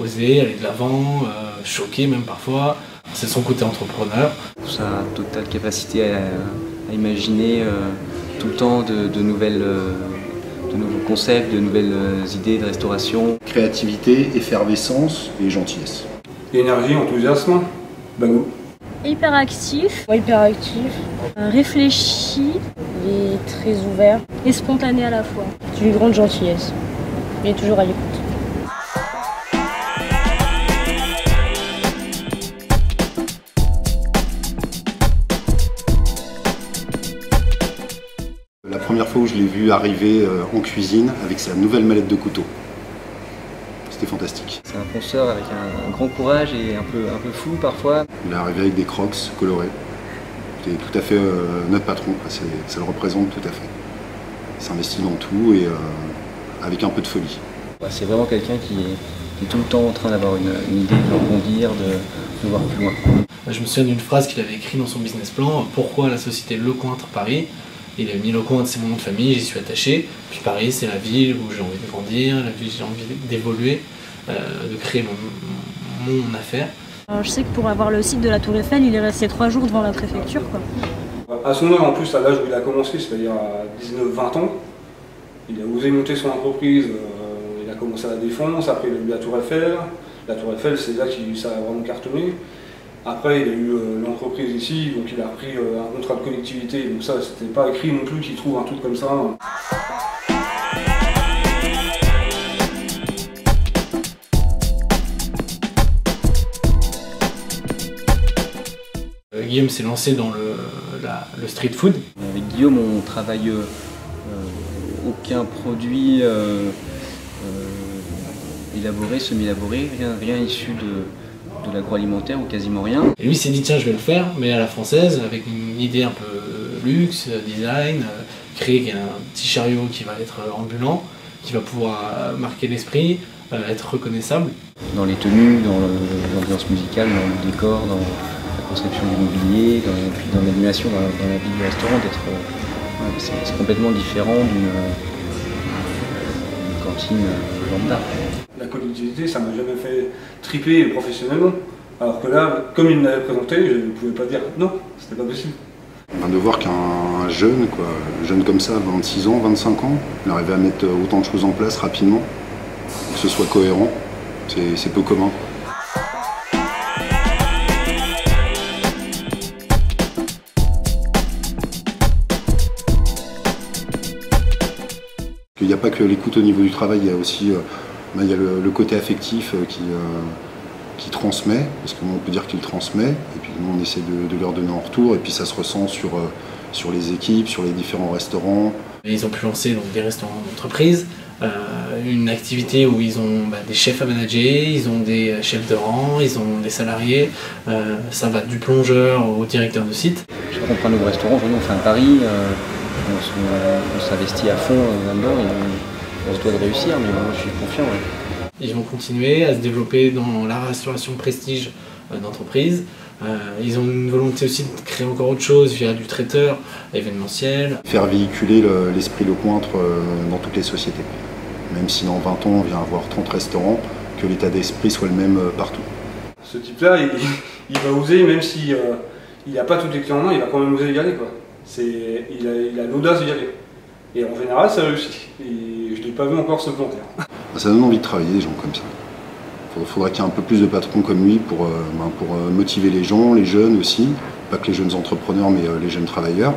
Oser, aller de l'avant, choquer même parfois. C'est son côté entrepreneur. Sa totale capacité à imaginer tout le temps de nouveaux concepts, de nouvelles idées de restauration. Créativité, effervescence et gentillesse. Énergie, enthousiasme, bagou. Hyperactif, réfléchi, il est très ouvert et spontané à la fois. C'est une grande gentillesse. Il est toujours à l'écoute. La première fois où je l'ai vu arriver en cuisine avec sa nouvelle mallette de couteau. C'était fantastique. C'est un fonceur avec un grand courage et un peu fou parfois. Il est arrivé avec des crocs colorés. C'était tout à fait notre patron, ça le représente tout à fait. Il s'investit dans tout et avec un peu de folie. C'est vraiment quelqu'un qui est tout le temps en train d'avoir une idée, de rebondir, de voir plus loin. Je me souviens d'une phrase qu'il avait écrite dans son business plan, pourquoi la société Lecointre Paris. Il a mis Lecointre, c'est mon nom de famille, j'y suis attaché. Puis Paris, c'est la ville où j'ai envie de grandir, la ville où j'ai envie d'évoluer, de créer mon affaire. Alors, je sais que pour avoir le site de la Tour Eiffel, il est resté 3 jours devant la préfecture, quoi. À son âge, en plus, à l'âge où il a commencé, c'est-à-dire à 19-20 ans, il a osé monter son entreprise. Il a commencé à la Défense, après il a eu la Tour Eiffel. La Tour Eiffel, c'est là que ça a vraiment cartonné. Après, il a eu l'entreprise ici, donc il a repris un contrat de collectivité. Donc ça, c'était pas écrit non plus qu'il trouve un truc comme ça. Guillaume s'est lancé dans le street food. Avec Guillaume, on travaille aucun produit élaboré, semi-élaboré, rien issu de l'agroalimentaire ou quasiment rien. Et lui s'est dit tiens je vais le faire, mais à la française, avec une idée un peu luxe, design, créer un petit chariot qui va être ambulant, qui va pouvoir marquer l'esprit, être reconnaissable. Dans les tenues, dans l'ambiance musicale, dans le décor, dans la conception du mobilier, puis dans l'animation, dans la vie du restaurant, c'est complètement différent d'une cantine lambda. La collectivité, ça m'a jamais fait triper professionnellement. Alors que là, comme il me l'avait présenté, je ne pouvais pas dire non, c'était pas possible. De voir qu'un jeune, jeune comme ça, 26 ans, 25 ans, il arrivait à mettre autant de choses en place rapidement, que ce soit cohérent, c'est peu commun. Il n'y a pas que l'écoute au niveau du travail, il y a aussi il y a le côté affectif qui transmet, parce qu'on peut dire qu'il transmet, et puis nous on essaie de leur donner en retour, et puis ça se ressent sur les équipes, sur les différents restaurants. Ils ont pu lancer donc, des restaurants d'entreprise, une activité où ils ont des chefs à manager, ils ont des chefs de rang, ils ont des salariés, ça va du plongeur au directeur de site. Chaque fois qu'on prend un nouveau restaurant, aujourd'hui on fait un pari, on s'investit à fond là-dedans et on se doit de réussir, mais moi je suis confiant. Ouais. Ils vont continuer à se développer dans la restauration prestige d'entreprise. Ils ont une volonté aussi de créer encore autre chose via du traiteur événementiel. Faire véhiculer l'esprit Lecointre dans toutes les sociétés. Même si dans 20 ans on vient avoir 30 restaurants, que l'état d'esprit soit le même partout. Ce type-là, il va oser, même s'il n'a pas toutes les clés en main, il va quand même oser y aller, quoi. Il a l'audace d'y aller. Et en général, ça réussit. Et je ne l'ai pas vu encore se planter. Ça donne envie de travailler, des gens comme ça. Il faudrait qu'il y ait un peu plus de patrons comme lui pour motiver les gens, les jeunes aussi. Pas que les jeunes entrepreneurs, mais les jeunes travailleurs.